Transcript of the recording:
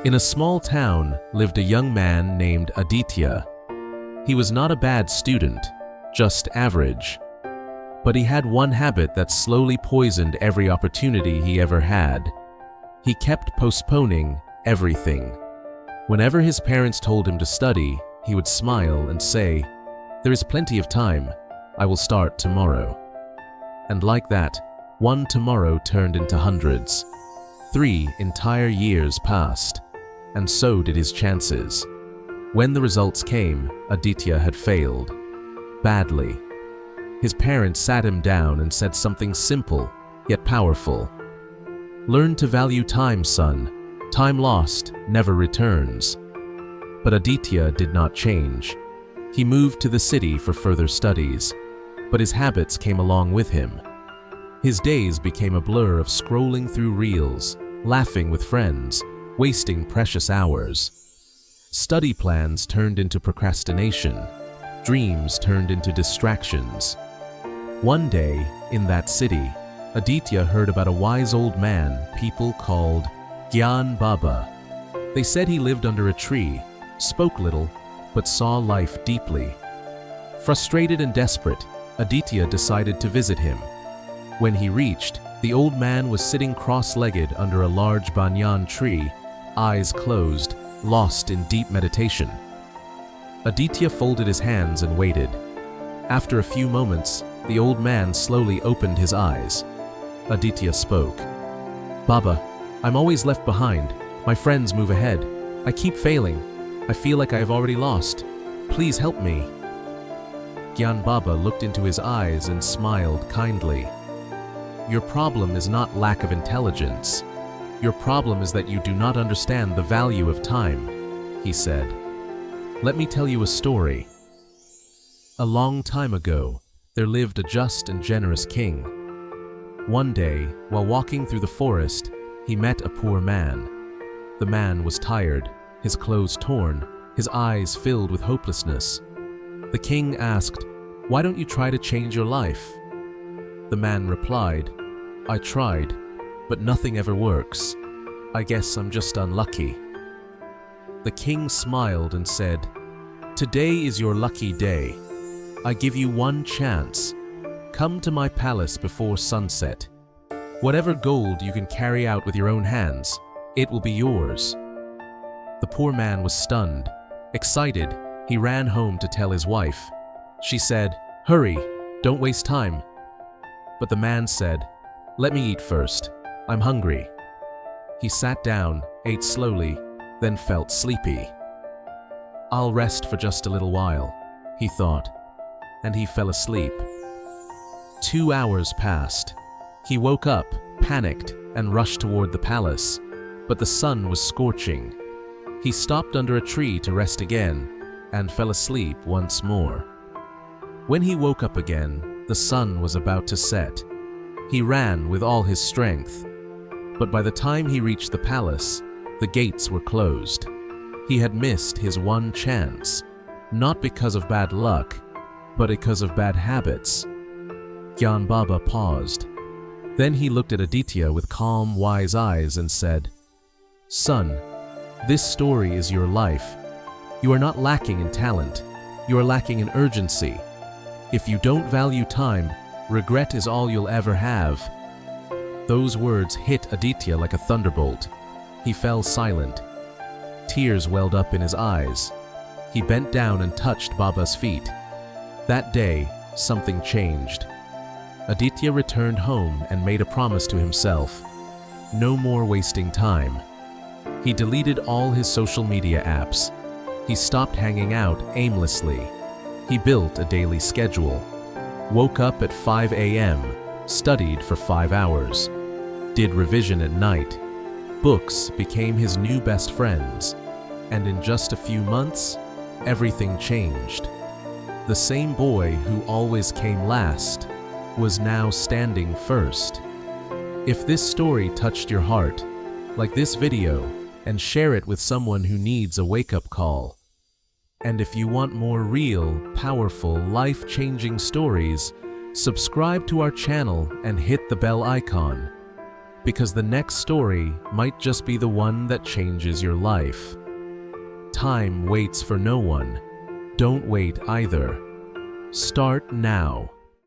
In a small town lived a young man named Aditya. He was not a bad student, just average. But he had one habit that slowly poisoned every opportunity he ever had. He kept postponing everything. Whenever his parents told him to study, he would smile and say, "There is plenty of time. I will start tomorrow." And like that, one tomorrow turned into hundreds. 3 entire years passed, and so did his chances. When the results came, Aditya had failed. Badly. His parents sat him down and said something simple, yet powerful. "Learn to value time, son. Time lost never returns." But Aditya did not change. He moved to the city for further studies, but his habits came along with him. His days became a blur of scrolling through reels, laughing with friends, wasting precious hours. Study plans turned into procrastination. Dreams turned into distractions. One day, in that city, Aditya heard about a wise old man people called Gan Baba. They said he lived under a tree, spoke little, but saw life deeply. Frustrated and desperate, Aditya decided to visit him. When he reached, the old man was sitting cross-legged under a large banyan tree, eyes closed, lost in deep meditation. Aditya folded his hands and waited. After a few moments, the old man slowly opened his eyes. Aditya spoke. "Baba, I'm always left behind. My friends move ahead. I keep failing. I feel like I have already lost. Please help me." Gan Baba looked into his eyes and smiled kindly. "Your problem is not lack of intelligence. Your problem is that you do not understand the value of time," he said. "Let me tell you a story. A long time ago, there lived a just and generous king. One day, while walking through the forest, he met a poor man. The man was tired, his clothes torn, his eyes filled with hopelessness. The king asked, "Why don't you try to change your life?" The man replied, "I tried, but nothing ever works. I guess I'm just unlucky." The king smiled and said, "Today is your lucky day. I give you one chance. Come to my palace before sunset. Whatever gold you can carry out with your own hands, it will be yours." The poor man was stunned. Excited, he ran home to tell his wife. She said, "Hurry, don't waste time." But the man said, "Let me eat first. I'm hungry." He sat down, ate slowly, then felt sleepy. "I'll rest for just a little while," he thought, and he fell asleep. 2 hours passed. He woke up, panicked, and rushed toward the palace, but the sun was scorching. He stopped under a tree to rest again, and fell asleep once more. When he woke up again, the sun was about to set. He ran with all his strength, but by the time he reached the palace, the gates were closed. He had missed his one chance, not because of bad luck, but because of bad habits. Gan Baba paused. Then he looked at Aditya with calm, wise eyes and said, "Son, this story is your life. You are not lacking in talent. You are lacking in urgency. If you don't value time, regret is all you'll ever have." Those words hit Aditya like a thunderbolt. He fell silent. Tears welled up in his eyes. He bent down and touched Baba's feet. That day, something changed. Aditya returned home and made a promise to himself. No more wasting time. He deleted all his social media apps. He stopped hanging out aimlessly. He built a daily schedule. Woke up at 5 a.m., studied for 5 hours, did revision at night. Books became his new best friends, and in just a few months, everything changed. The same boy who always came last was now standing first. If this story touched your heart, like this video and share it with someone who needs a wake-up call. And if you want more real, powerful, life-changing stories, subscribe to our channel and hit the bell icon. because the next story might just be the one that changes your life. Time waits for no one. Don't wait either. Start now.